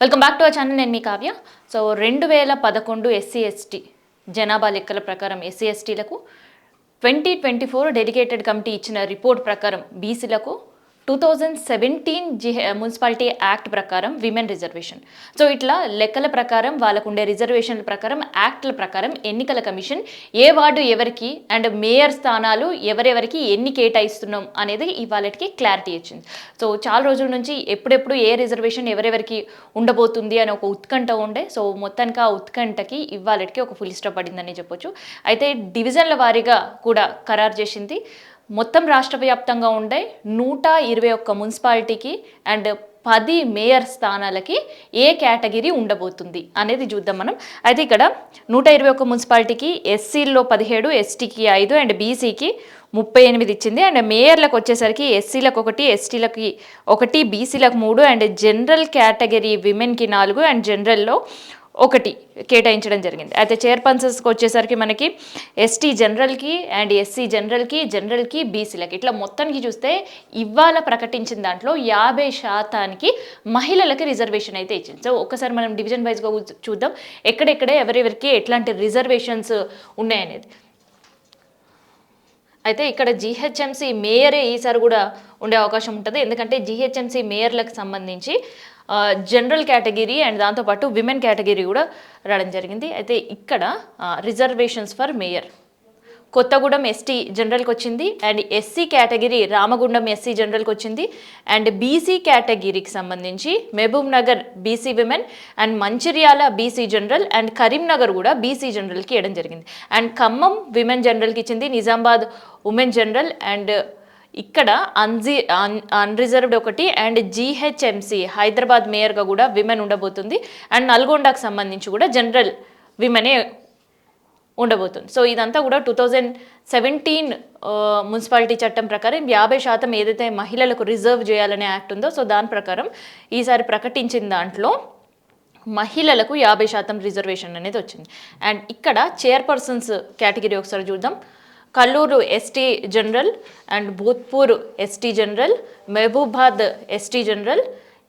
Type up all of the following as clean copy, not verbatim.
Welcome back to our channel. నేను మీ Kavya. So 2011 SC ST జనాభా లెక్కల ప్రకారం ఎస్సీ ఎస్టీలకు 2024 డెడికేటెడ్ కమిటీ ఇచ్చిన రిపోర్ట్ ప్రకారం బీసీలకు 2017 మున్సిపాలిటీ యాక్ట్ ప్రకారం విమెన్ రిజర్వేషన్. సో ఇట్లా లెక్కల ప్రకారం వాళ్ళకు ఉండే రిజర్వేషన్ల ప్రకారం యాక్ట్ల ప్రకారం ఎన్నికల కమిషన్ ఏ వార్డు ఎవరికి అండ్ మేయర్ స్థానాలు ఎవరెవరికి ఎన్ని కేటాయిస్తున్నాం అనేది ఇవాళకి క్లారిటీ ఇచ్చింది. సో చాలా రోజుల నుంచి ఎప్పుడెప్పుడు ఏ రిజర్వేషన్ ఎవరెవరికి ఉండబోతుంది అని ఒక ఉత్కంఠ ఉండే. సో మొత్తానికి ఆ ఉత్కంఠకి ఇవాళకి ఒక ఫుల్ స్టాప్ పడిందని చెప్పొచ్చు. అయితే డివిజన్ల వారీగా కూడా ఖరారు చేసింది. మొత్తం రాష్ట్ర వ్యాప్తంగా ఉండే 121 మున్సిపాలిటీకి అండ్ 10 మేయర్ స్థానాలకి ఏ కేటగిరీ ఉండబోతుంది అనేది చూద్దాం మనం. అయితే ఇక్కడ 121 మున్సిపాలిటీకి ఎస్సీల్లో 17, ఎస్టీకి 5 అండ్ బీసీకి 38 ఇచ్చింది. అండ్ మేయర్లకు వచ్చేసరికి ఎస్సీలకు 1, ఎస్టీలకి 1, బీసీలకు 3 అండ్ జనరల్ కేటగిరీ విమెన్కి 4 అండ్ జనరల్లో 1 కేటాయించడం జరిగింది. అయితే చైర్పర్సన్స్కి వచ్చేసరికి మనకి ఎస్టీ జనరల్కి అండ్ ఎస్సీ జనరల్కి బీసీలకి ఇట్లా మొత్తానికి చూస్తే ఇవాళ ప్రకటించిన దాంట్లో 50% మహిళలకి రిజర్వేషన్ అయితే ఇచ్చింది. సో ఒక్కసారి మనం డివిజన్ వైజ్గా చూద్దాం ఎక్కడెక్కడ ఎవరెవరికి ఎట్లాంటి రిజర్వేషన్స్ ఉన్నాయనేది. అయితే ఇక్కడ జిహెచ్ఎంసీ మేయరే ఈసారి కూడా ఉండే అవకాశం ఉంటుంది. ఎందుకంటే జిహెచ్ఎంసీ మేయర్లకు సంబంధించి జనరల్ కేటగిరీ అండ్ దాంతోపాటు విమెన్ కేటగిరీ కూడా రావడం జరిగింది. అయితే ఇక్కడ reservations for mayor Kothagudem ST జనరల్కి వచ్చింది and SC category Ramagundam SC జనరల్కి వచ్చింది అండ్ బీసీ కేటగిరీకి సంబంధించి Mahabubnagar BC women and Mancherial BC general and Karimnagar కూడా బీసీ జనరల్కి ఇవ్వడం జరిగింది. అండ్ ఖమ్మం విమెన్ జనరల్కి ఇచ్చింది, నిజామాబాద్ ఉమెన్ జనరల్ అండ్ ఇక్కడ అన్రిజర్వ్డ్ 1 అండ్ జిహెచ్ఎంసీ హైదరాబాద్ మేయర్గా కూడా విమెన్ ఉండబోతుంది అండ్ నల్గొండకు సంబంధించి కూడా జనరల్ విమెనే ఉండబోతుంది. సో ఇదంతా కూడా 2017 మున్సిపాలిటీ చట్టం ప్రకారం 50% ఏదైతే మహిళలకు రిజర్వ్ చేయాలనే యాక్ట్ ఉందో సో దాని ప్రకారం ఈసారి ప్రకటించిన దాంట్లో మహిళలకు 50% రిజర్వేషన్ అనేది వచ్చింది. అండ్ ఇక్కడ చైర్పర్సన్స్ కేటగిరీ ఒకసారి చూద్దాం. Kalluru ST general and Bhoothpur ST general, Mahabubabad ST general,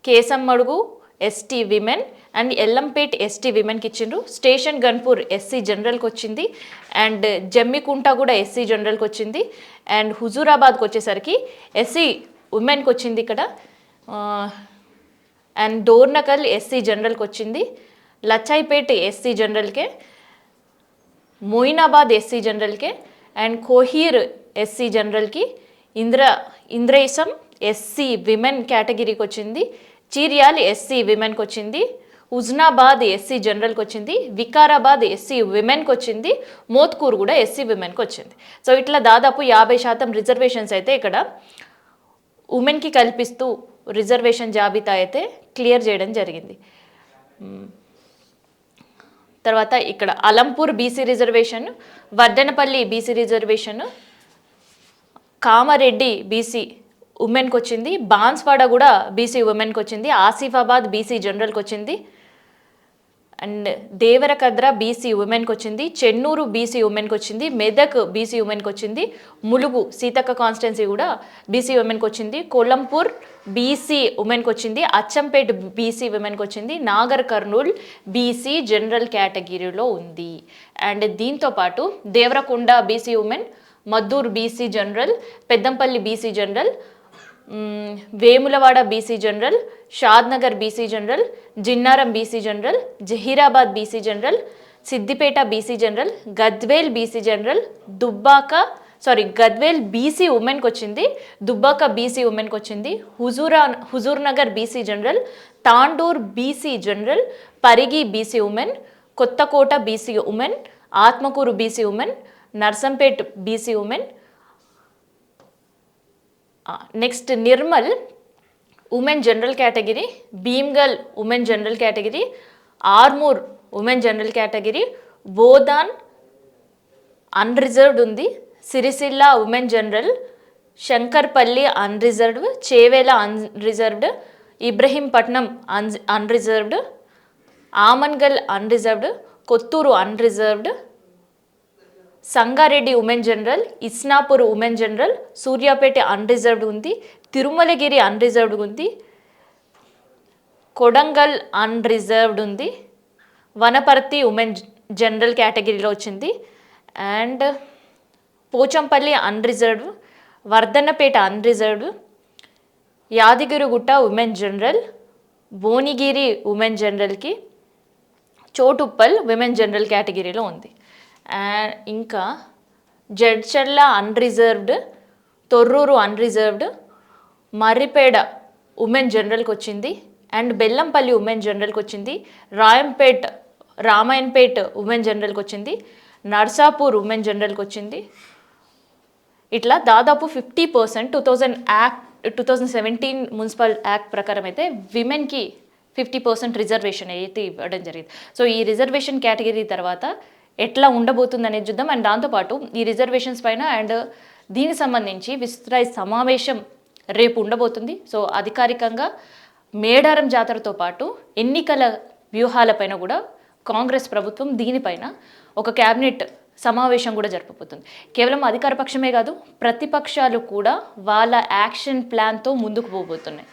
Kesammadugu ST women and Yellampet ST విమెన్కి ఇచ్చిండ్రు. స్టేషన్ గన్పూర్ ఎస్సీ జనరల్కి వచ్చింది అండ్ జమ్మికుంట కూడా ఎస్సీ జనరల్కి వచ్చింది అండ్ హుజూరాబాద్కి వచ్చేసరికి ఎస్సీ ఉమెన్కి వచ్చింది ఇక్కడ అండ్ డోర్నకల్ ఎస్సీ జనరల్కి వచ్చింది, లచ్చాయిపేట్ ఎస్సీ జనరల్కే, మొయినాబాద్ ఎస్సీ జనరల్కే అండ్ కోహీర్ ఎస్సీ జనరల్కి, ఇంద్రేశం ఎస్సీ విమెన్ కేటగిరీకి వచ్చింది, చీర్యాల్ ఎస్సీ విమెన్కి వచ్చింది, హుజనాబాద్ ఎస్సీ జనరల్కి వచ్చింది, వికారాబాద్ ఎస్సీ విమెన్కి వచ్చింది, మోత్కూర్ కూడా ఎస్సీ విమెన్కి వచ్చింది. సో ఇట్లా దాదాపు 50% రిజర్వేషన్స్ అయితే ఇక్కడ ఉమెన్కి కల్పిస్తూ రిజర్వేషన్ జాబితా అయితే క్లియర్ చేయడం జరిగింది. తర్వాత ఇక్కడ Alampur BC reservation, Vardhanapally BC reservation, Kamareddy BC ఉమెన్కి వచ్చింది, బాన్స్వాడ కూడా బీసీ ఉమెన్కి వచ్చింది, ఆసిఫాబాద్ బీసీ జనరల్కి వచ్చింది అండ్ దేవరకద్ర బీసీ ఉమెన్కి వచ్చింది, చెన్నూరు బీసీ ఉమెన్కి వచ్చింది, మెదక్ బీసీ ఉమెన్కి వచ్చింది, ములుగు సీతక్క కాన్స్టిట్యున్సీ కూడా బీసీ ఉమెన్కి వచ్చింది, కొల్లంపూర్ బీసీ ఉమెన్కి వచ్చింది, అచ్చంపేట్ బీసీ ఉమెన్కి వచ్చింది, నాగర్ కర్నూల్ బీసీ జనరల్ కేటగిరీలో ఉంది. అండ్ దీంతోపాటు Devarakonda BC women, Maddur BC general, Peddampalli BC general, Vemulawada BC general, Shadnagar BC general, Jinnaram BC general, Zaheerabad BC general, Siddipet BC general, Gadwal BC general, Gadwal BC ఉమెన్కి వచ్చింది, దుబ్బాక బీసీ ఉమెన్కి వచ్చింది, Huzurnagar BC general, Tandur BC general, Parigi BC women, Kothakota BC women, Atmakur BC women, Narsampet BC women, next Nirmal women general category, Bheemgal women general category, Armoor women general category, Bodhan unreserved ఉంది, Sircilla women general, Shankarpalli unreserved, Chevella unreserved, Ibrahimpatnam unreserved, Amangal unreserved, Kothur unreserved, Sangareddy women general, Isnapur women general, Suryapet unreserved ఉంది, Tirumalagiri unreserved ఉంది, Kodangal unreserved ఉంది, Wanaparthy women general కేటగిరీలో వచ్చింది, and Pochampally unreserved, Wardhannapet unreserved, Yadagirigutta women general, Bhuvanagiri women జనరల్కి, Choutuppal women general కేటగిరీలో ఉంది. And ఇంకా Jadcherla unreserved, Thorrur unreserved, Maripeda women జనరల్కి వచ్చింది, అండ్ బెల్లంపల్లి ఉమెన్ జనరల్కి వచ్చింది, రామాయణపేట్ ఉమెన్ జనరల్కి వచ్చింది, నర్సాపూర్ ఉమెన్ జనరల్కి వచ్చింది. ఇట్లా దాదాపు 50% 2017 మున్సిపల్ యాక్ట్ ప్రకారం అయితే విమెన్కి 50% రిజర్వేషన్ అయితే ఇవ్వడం జరిగింది. సో ఈ రిజర్వేషన్ కేటగిరీ తర్వాత ఎట్లా ఉండబోతుంది అనేది చూద్దాం. అండ్ దాంతోపాటు ఈ రిజర్వేషన్స్ పైన అండ్ దీనికి సంబంధించి విస్తృత సమావేశం రేపు ఉండబోతుంది. సో అధికారికంగా మేడారం జాతరతో పాటు ఎన్నికల వ్యూహాలపైన కూడా కాంగ్రెస్ ప్రభుత్వం దీనిపైన ఒక క్యాబినెట్ సమావేశం కూడా జరపబోతుంది. కేవలం అధికార పక్షమే కాదు, ప్రతిపక్షాలు కూడా వాళ్ళ యాక్షన్ ప్లాన్తో ముందుకు పోబోతున్నాయి.